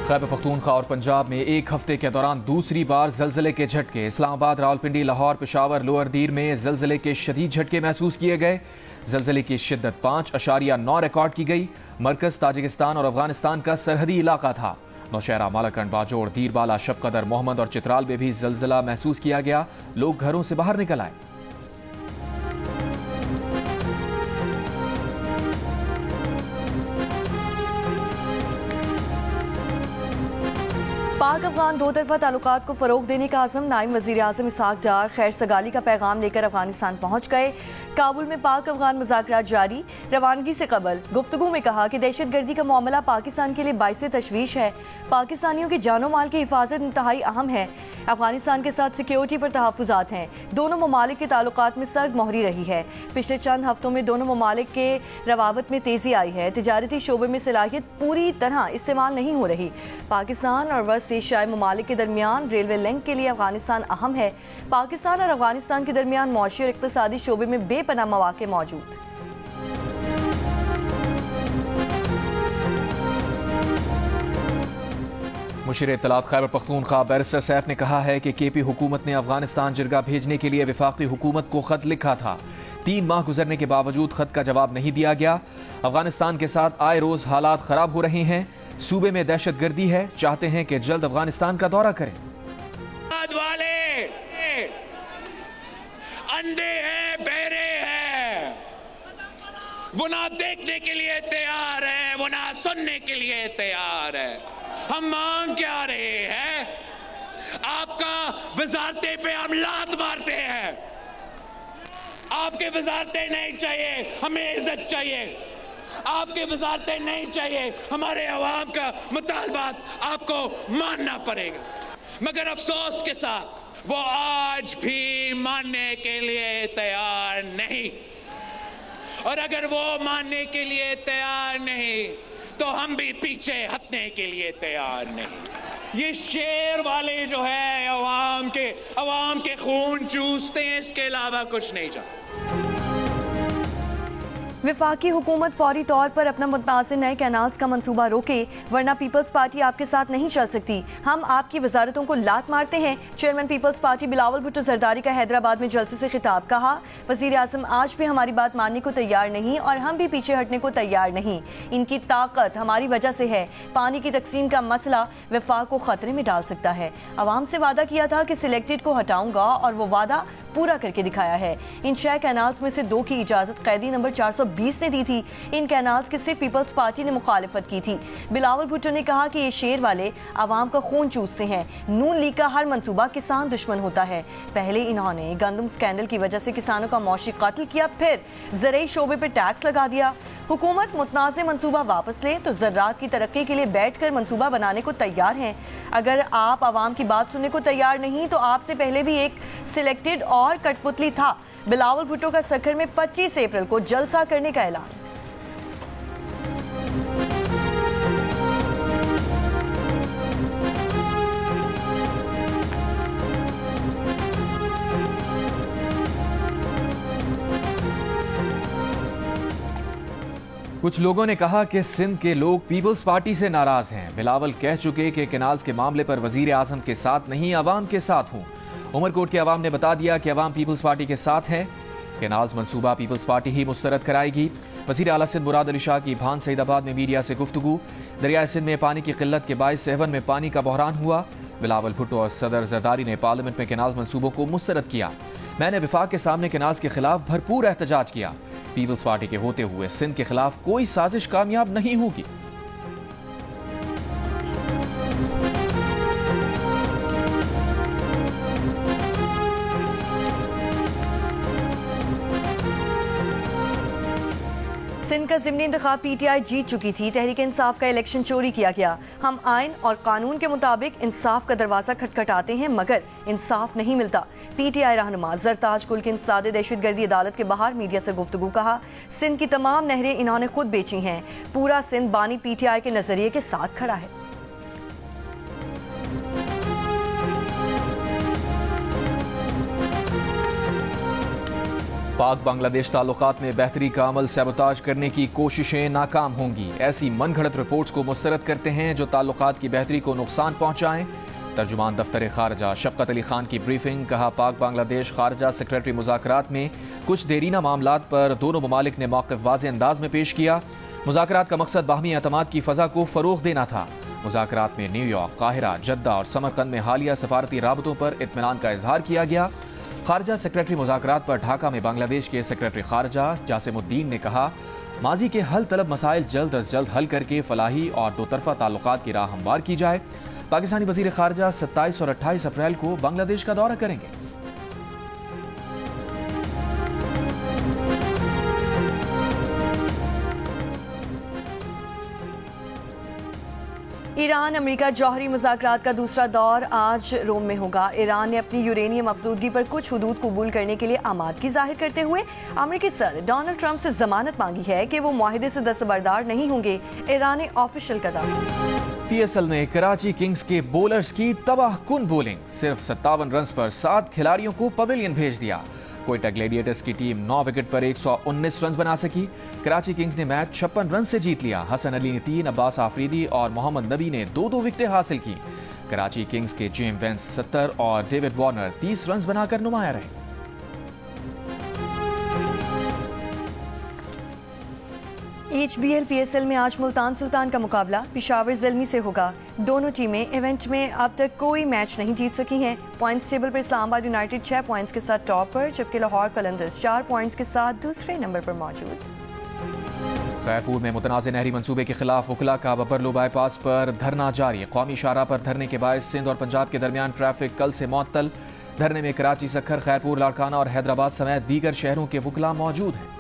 खैबर पख्तूनख्वा और पंजाब में एक हफ्ते के दौरान दूसरी बार जलजले के झटके। इस्लामाबाद, रावलपिंडी, लाहौर, पेशावर, लोअर दीर में जलजले के शदीद झटके महसूस किए गए। जलजले की शिद्दत 5.9 रिकॉर्ड की गई। मरकज ताजिकिस्तान और अफगानिस्तान का सरहदी इलाका था। नौशहरा, मालाकंड, बाजोड़, दीरबाला, शबकदर, मोहम्मद और चित्राल में भी जलजला महसूस किया गया। लोग घरों से बाहर निकल आए। पाक अफगान दो तरफा ताल्लुकात को फरोग देने का आज़म। नायब वज़ीर आज़म इसहाक डार खैर सगाली का पैगाम लेकर अफगानिस्तान पहुँच गए। काबुल में पाक अफगान मुज़ाकरात जारी। रवानगी से कबल गुफ्तगू में कहा कि दहशतगर्दी का मामला पाकिस्तान के लिए बाइस तशवीश है। पाकिस्तानियों की जानो माल की हिफाजत इंतहाई अहम है। अफगानिस्तान के साथ सिक्योरिटी पर तहफ़्फ़ुज़ात हैं। दोनों ममालिक के ताल्लुकात में सर्द मोहरी रही है। पिछले चंद हफ्तों में दोनों ममालिक के रवाबत में तेज़ी आई है। तिजारती शोबे में सलाहियत पूरी तरह इस्तेमाल नहीं हो रही। पाकिस्तान और वस्त एशियाई ममालिक के दरमियान रेलवे लिंक के लिए अफगानिस्तान अहम है। पाकिस्तान और अफगानिस्तान के दरमियान मौशी और इक़्तिसादी शोबे में बेपनाह मौक़े मौजूद। मुशीर इत्तलात खैबर पख्तूनख्वा बैरिस्टर सैफ ने कहा है कि केपी हुकूमत ने अफगानिस्तान जिरगा भेजने के लिए वफाकी हुकूमत को खत लिखा था। 3 माह गुजरने के बावजूद खत का जवाब नहीं दिया गया। अफगानिस्तान के साथ आए रोज हालात खराब हो रहे हैं। सूबे में दहशतगर्दी है। चाहते हैं कि जल्द अफगानिस्तान का दौरा करें। वाले अंधे हैं, बहरे हैं, वो ना देखने के लिए तैयार है, वो ना सुनने के लिए तैयार है। हम मांग क्या रहे हैं? आपका वजारते पे हम लात मारते हैं। आपके वजारते नहीं चाहिए, हमें इज्जत चाहिए। आपके वजारते नहीं चाहिए, हमारे अवाम का मुतालबात आपको मानना पड़ेगा। मगर अफसोस के साथ वो आज भी मानने के लिए तैयार नहीं। और अगर वो मानने के लिए तैयार नहीं तो हम भी पीछे हटने के लिए तैयार नहीं। ये शेर वाले जो है अवाम के खून चूसते हैं, इसके अलावा कुछ नहीं चाहते। वफाकी हुकूमत फौरी तौर पर अपना मुतनाज़िर नए कैनाल्स का मंसूबा रोके, वरना पीपल्स पार्टी आपके साथ नहीं चल सकती। हम आपकी वजारतों को लात मारते हैं। चेयरमैन पीपल्स पार्टी बिलावल भुट्टो जरदारी का हैदराबाद में जलसे से खिताब। कहा, वज़ीर आज़म आज भी हमारी बात मानने को तैयार नहीं और हम भी पीछे हटने को तैयार नहीं। इनकी ताकत हमारी वजह से है। पानी की तकसीम का मसला वफाक को खतरे में डाल सकता है। अवाम से वादा किया था कि सिलेक्टेड को हटाऊंगा और वो वादा पूरा करके दिखाया है। इन 6 कैनाल्स में से 2 की इजाजत कैदी नंबर 420 ने दी थी। इन कैनाल्स की सिर्फ पीपल्स पार्टी ने मुखालिफत की थी। बिलावल भुट्टो ने कहा कि ये शेर वाले आवाम का खून चूसते हैं। नून लीग का हर मंसूबा किसान दुश्मन होता है। पहले इन्होंने गंदम स्कैंडल की वजह से किसानों का मौशी कत्ल किया, फिर ज़रई शोबे पर टैक्स लगा दिया। हुकूमत मुतनाज़ मंसूबा वापस ले तो ज़राअत की तरक्की के लिए बैठकर मंसूबा बनाने को तैयार हैं। अगर आप आवाम की बात सुनने को तैयार नहीं तो आपसे पहले भी एक सिलेक्टेड और कठपुतली था। बिलावल भुट्टो का सक्खर में 25 अप्रैल को जलसा करने का ऐलान। कुछ लोगों ने कहा कि सिंध के लोग पीपल्स पार्टी से नाराज हैं। बिलावल कह चुके कि कैनाल्स के मामले पर वजीर आजम के साथ नहीं, अवाम के साथ हूं। उमरकोट के अवाम ने बता दिया कि अवाम पीपल्स पार्टी के साथ है। कैनाल्स मंसूबा पीपल्स पार्टी ही मुस्तरद कराएगी। वजीर आला सिंध मुराद अली शाह की भान सईदाबाद में मीडिया से गुफ्तगू। दरियाए सिंध में पानी की किल्लत के बायस सेहवन में पानी का बहरान हुआ। बिलावल भुट्टो और सदर जरदारी ने पार्लियामेंट में कैनाल्स मंसूबों को मुस्तरद किया। मैंने विफाक के सामने कैनाल्स के खिलाफ भरपूर एहतजाज किया। पीपल्स पार्टी के होते हुए सिंध के खिलाफ कोई साजिश कामयाब नहीं होगी। सिंध का ज़िमनी इंतखाब पीटीआई जीत चुकी थी। तहरीक इंसाफ का इलेक्शन चोरी किया गया। हम आइन और कानून के मुताबिक इंसाफ का दरवाज़ा खटखटाते हैं मगर इंसाफ नहीं मिलता। पीटीआई रहनुमा जरताज कुल के इंसदादे दहशतगर्दी अदालत के बाहर मीडिया से गुफ्तगू। कहा, सिंध की तमाम नहरें इन्होंने खुद बेची हैं। पूरा सिंध बानी पीटीआई के नजरिए के साथ खड़ा है। पाक बांग्लादेश ताल्लुकात में बेहतरी का अमल सैबोताज करने की कोशिशें नाकाम होंगी। ऐसी मनगढ़ंत रिपोर्ट्स को मुस्तरद करते हैं जो ताल्लुकात की बेहतरी को नुकसान पहुंचाएं। तर्जुमान दफ्तर खारजा शफकत अली खान की ब्रीफिंग। कहा, पाक बांग्लादेश खारजा सेक्रेटरी मुज़ाकरात में कुछ देरीना मामलात पर दोनों ममालिक ने मौक़िफ़ वाज़ेह अंदाज में पेश किया। मुज़ाकरात का मकसद बाहमी एतमाद की फ़ज़ा को फ़रोग़ देना था। मुज़ाकरात में न्यूयॉर्क, काहिरा, जद्दा और समरकंद में हालिया सफारती राबतों पर इत्मीनान का इजहार किया गया। खारजा सेक्रेटरी मुज़ाकरात पर ढाका में बांग्लादेश के सेक्रेटरी खारजा जासिमुद्दीन ने कहा, माजी के हल तलब मसाइल जल्द अज जल्द हल करके फलाही और दो तरफा ताल्लुकात की राह हमवार की जाए। पाकिस्तानी वज़ीर खारजा 27 और 28 अप्रैल को बांग्लादेश का दौरा करेंगे। ईरान अमेरिका जौहरी मुज़ाकरात का दूसरा दौर आज रोम में होगा। ईरान ने अपनी यूरेनियम अफजूदगी पर कुछ हुदूद कबूल करने के लिए आमादगी जाहिर करते हुए अमेरिकी सदर डोनाल्ड ट्रंप से जमानत मांगी है कि वो मुआहिदे से दस्तबरदार नहीं होंगे। ईरानी ऑफिशियल का दावा। PSL में कराची किंग्स के बॉलर्स की तबाहकुन बॉलिंग। सिर्फ 57 रन पर 7 खिलाड़ियों को पवेलियन भेज दिया। क्वेटा ग्लैडिएटर्स की टीम 9 विकेट पर 119 रन बना सकी। कराची किंग्स ने मैच 56 रन से जीत लिया। हसन अली ने 3, अब्बास आफरीदी और मोहम्मद नबी ने 2-2 विकेटें हासिल की। कराची किंग्स के जेम वेंस 70 और डेविड वार्नर 30 रन बनाकर नुमाया रहे। HBL PSL में आज मुल्तान सुल्तान का मुकाबला पिशावर ज़ल्मी से होगा। दोनों टीमें इवेंट में अब तक कोई मैच नहीं जीत सकी हैं। पॉइंट्स टेबल पर इस्लामाबाद यूनाइटेड 6 पॉइंट्स के साथ टॉप पर, जबकि लाहौर कलंदर्स 4 पॉइंट्स के साथ दूसरे नंबर पर मौजूद। खैरपुर में मुतनाज़ नहरी मंसूबे के खिलाफ वकला का बबरलो बाईपास पर धरना जारी। कौमी शाहराह पर धरने के बायस सिंध और पंजाब के दरमियान ट्रैफिक कल से मुअत्तल। धरने में कराची, सक्खर, खैरपुर, लाड़काना और हैदराबाद समेत दीगर शहरों के वकला मौजूद हैं।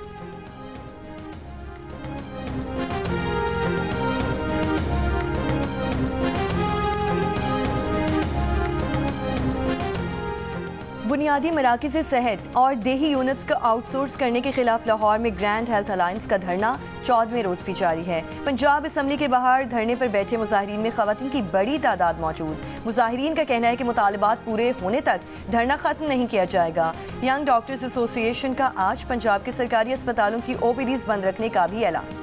बुनियादी मराकज़ सेहत और देही यूनिट्स को आउटसोर्स करने के खिलाफ लाहौर में ग्रैंड हेल्थ अलायंस का धरना 14वें रोज भी जारी है। पंजाब असम्बली के बाहर धरने पर बैठे मुजाहिरीन में खवातीन की बड़ी तादाद मौजूद। मुजाहिरीन का कहना है कि मुतालबात पूरे होने तक धरना खत्म नहीं किया जाएगा। यंग डॉक्टर्स एसोसिएशन का आज पंजाब के सरकारी अस्पतालों की OPDs बंद रखने का भी ऐलान।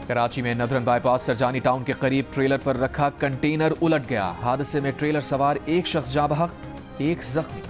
कराची में नदरन बाईपास सरजानी टाउन के करीब ट्रेलर पर रखा कंटेनर उलट गया। हादसे में ट्रेलर सवार एक शख्स जाँ बहक, एक जख्मी।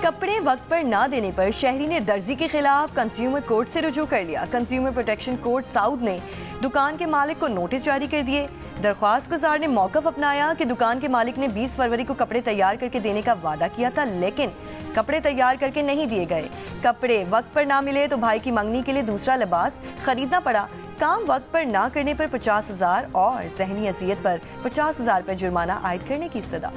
कपड़े वक्त पर ना देने पर शहरी ने दर्जी के खिलाफ कंज्यूमर कोर्ट से रुजू कर लिया। कंज्यूमर प्रोटेक्शन कोर्ट साउथ ने दुकान के मालिक को नोटिस जारी कर दिए। दरख्वास्त गुजार ने मौकफ अपनाया कि दुकान के मालिक ने 20 फरवरी को कपड़े तैयार करके देने का वादा किया था, लेकिन कपड़े तैयार करके नहीं दिए गए। कपड़े वक्त पर ना मिले तो भाई की मंगनी के लिए दूसरा लिबास खरीदना पड़ा। काम वक्त पर ना करने पर 50,000 और ज़हनी अजियत पर 50,000 रुपये जुर्माना आयद करने की इस्तदा।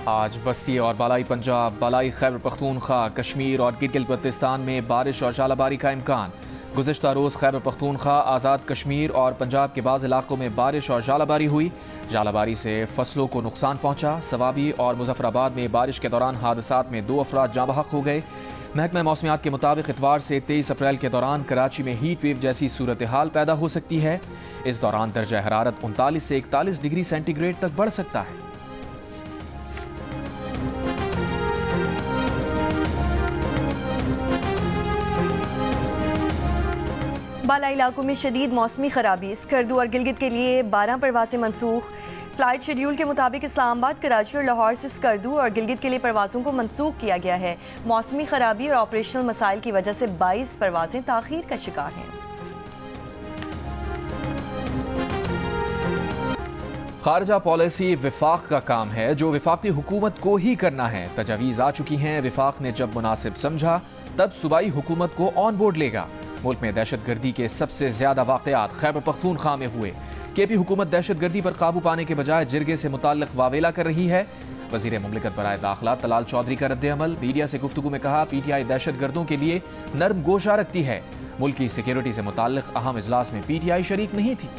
आज बस्ती और बालाई पंजाब, बालाई खैबर पख्तूनख्वा, कश्मीर और गिलगित-बल्तिस्तान में बारिश और शालाबारी का इम्कान। गुज़िश्ता रोज़ खैबर पख्तूनख्वा, आज़ाद कश्मीर और पंजाब के बाज़ इलाकों में बारिश और शालाबारी हुई। जालाबारी से फसलों को नुकसान पहुंचा। सवाबी और मुजफ्फराबाद में बारिश के दौरान हादसात में 2 अफराद जाँ बहक हो गए। महकमा मौसमियात के मुताबिक इतवार से 23 अप्रैल के दौरान कराची में हीट वेव जैसी सूरत हाल पैदा हो सकती है। इस दौरान दर्जा हरारत 39 से 41 डिग्री सेंटीग्रेड तक बढ़ सकता है। बालाई इलाकों में शदीद मौसमी खराबी। स्कर्दू और गिलगित के लिए 12 परवाजें मनसूख। फ्लाइट शेड्यूल के मुताबिक इस्लामाबाद, कराची और लाहौर से स्कर्दू और गिलगित के लिए परवाज़ों को मनसूख किया गया है। मौसमी खराबी और ऑपरेशनल मसाइल की वजह से 22 परवाजें ताख़ीर का शिकार हैं। खारजा पॉलिसी विफाक का काम है, जो विफाकी हुकूमत को ही करना है। तजावीज़ आ चुकी हैं। विफाक ने जब मुनासिब समझा तब सूबाई हुकूमत को ऑन बोर्ड लेगा। मुल्क में दहशत गर्दी के सबसे ज्यादा वाक़यात खैबर पख्तूनख्वा में हुए। केपी हुकूमत दहशत गर्दी पर काबू पाने के बजाय जिरगे से मुताल्लिक वावेला कर रही है। वज़ीर मुमलिकत बराए दाखिला तलाल चौधरी का रद्द-ए-अमल। मीडिया से गुफ्तगू में कहा, PTI दहशत गर्दों के लिए नर्म गोशा रखती है। मुल्क की सिक्योरिटी से मुताल्लिक अहम इजलास में PTI शरीक नहीं थी।